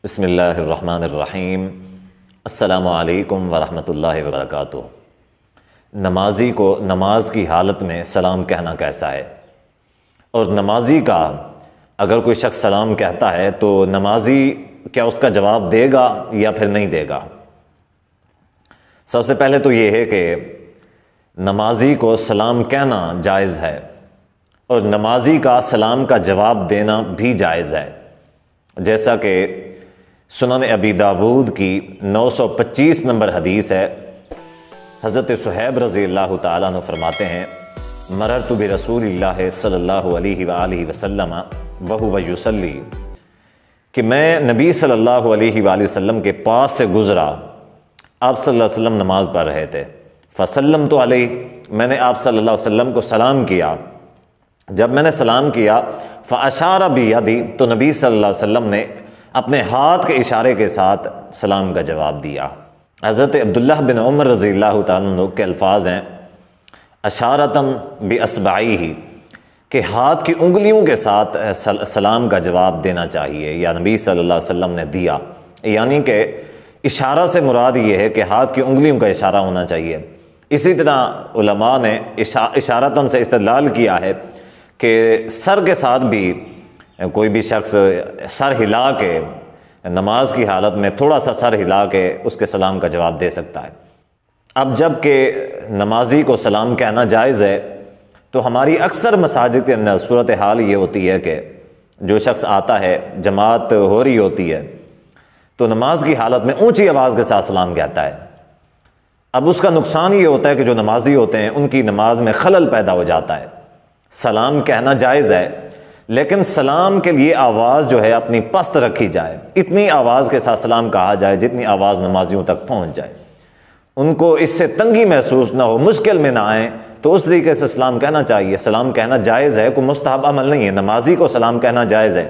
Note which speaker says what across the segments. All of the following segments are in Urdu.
Speaker 1: بسم اللہ الرحمن الرحیم۔ السلام علیکم ورحمۃ اللہ وبرکاتہ۔ نمازی کو نماز کی حالت میں سلام کہنا کیسا ہے، اور نمازی کا اگر کوئی شخص سلام کہتا ہے تو نمازی کیا اس کا جواب دے گا یا پھر نہیں دے گا؟ سب سے پہلے تو یہ ہے کہ نمازی کو سلام کہنا جائز ہے، اور نمازی کا سلام کا جواب دینا بھی جائز ہے، جیسا کہ سنن ابی داود کی 925 نمبر حدیث ہے۔ حضرت صہیب رضی اللہ تعالیٰ عنہ فرماتے ہیں، مررت برسول اللہ صلی اللہ علیہ وآلہ وسلم وہو یصلی، کہ میں نبی صلی اللہ علیہ وآلہ وسلم کے پاس سے گزرا، آپ صلی اللہ علیہ وسلم نماز پڑھ رہے تھے۔ فسلمت علیہ، میں نے آپ صلی اللہ علیہ وسلم کو سلام کیا۔ جب میں نے سلام کیا فاشار بیدی، تو نبی صلی اللہ علیہ وسلم نے اپنے ہاتھ کے اشارے کے ساتھ سلام کا جواب دیا۔ حضرت عبداللہ بن عمر رضی اللہ تعالیٰ عنہ کے الفاظ ہیں، اشارتاً باصبعیہ، کہ ہاتھ کی انگلیوں کے ساتھ سلام کا جواب دینا چاہیے، یا نبی صلی اللہ علیہ وسلم نے دیا، یعنی کہ اشارہ سے مراد یہ ہے کہ ہاتھ کی انگلیوں کا اشارہ ہونا چاہیے۔ اسی طرح علماء نے اشارتاً سے استدلال کیا ہے کہ سر کے ساتھ بھی کوئی بھی شخص سر ہلا کے نماز کی حالت میں تھوڑا سا سر ہلا کے اس کے سلام کا جواب دے سکتا ہے۔ اب جب کہ نمازی کو سلام کہنا جائز ہے، تو ہماری اکثر مساجد کے اندر صورتحال یہ ہوتی ہے کہ جو شخص آتا ہے، جماعت ہو رہی ہوتی ہے، تو نماز کی حالت میں اونچی آواز کے ساتھ سلام کہتا ہے۔ اب اس کا نقصان یہ ہوتا ہے کہ جو نمازی ہوتے ہیں ان کی نماز میں خلل پیدا ہو جاتا ہے۔ سلام کہنا جائز ہے، لیکن سلام کے لیے آواز جو ہے اپنی پست رکھی جائے، اتنی آواز کے ساتھ سلام کہا جائے جتنی آواز نمازیوں تک پہنچ جائے، ان کو اس سے تنگی محسوس نہ ہو، مشکل میں نہ آئیں، تو اس طریقے سے سلام کہنا چاہیے۔ سلام کہنا جائز ہے، کوئی مستحب عمل نہیں ہے، نمازی کو سلام کہنا جائز ہے،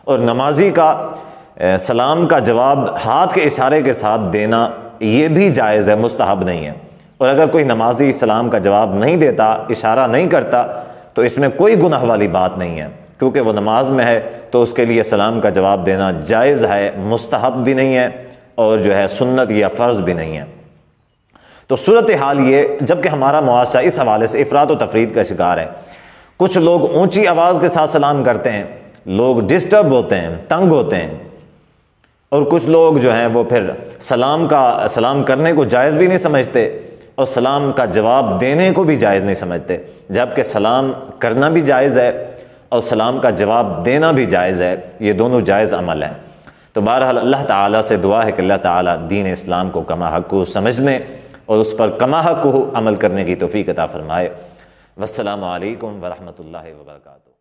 Speaker 1: اور نمازی کا سلام کا جواب ہاتھ کے اشارے کے ساتھ دینا یہ بھی جائز ہے، مستحب نہیں ہے۔ اور اگر کوئی نمازی سلام کا جواب نہیں دیتا، اشارہ نہیں کرتا، تو اس میں کوئی گناہ والی بات نہیں ہے، کیونکہ وہ نماز میں ہے، تو اس کے لیے سلام کا جواب دینا جائز ہے، مستحب بھی نہیں ہے، اور جو ہے سنت یا فرض بھی نہیں ہے۔ تو صورتحال یہ، جبکہ ہمارا معاشرہ اس حوالے سے افراط و تفرید کا شکار ہے، کچھ لوگ اونچی آواز کے ساتھ سلام کرتے ہیں، لوگ ڈسٹرب ہوتے ہیں، تنگ ہوتے ہیں، اور کچھ لوگ جو ہیں وہ پھر سلام کرنے کو جائز بھی نہیں سمجھتے، اور سلام کا جواب دینے کو بھی جائز نہیں سمجھتے، جبکہ سلام کرنا بھی جائز ہے اور سلام کا جواب دینا بھی جائز ہے، یہ دونوں جائز عمل ہیں۔ تو بہرحال اللہ تعالیٰ سے دعا ہے کہ اللہ تعالیٰ دین اسلام کو کما حق کو سمجھنے اور اس پر کما حق کو عمل کرنے کی توفیق عطا فرمائے۔ والسلام علیکم ورحمۃ اللہ وبرکاتہ۔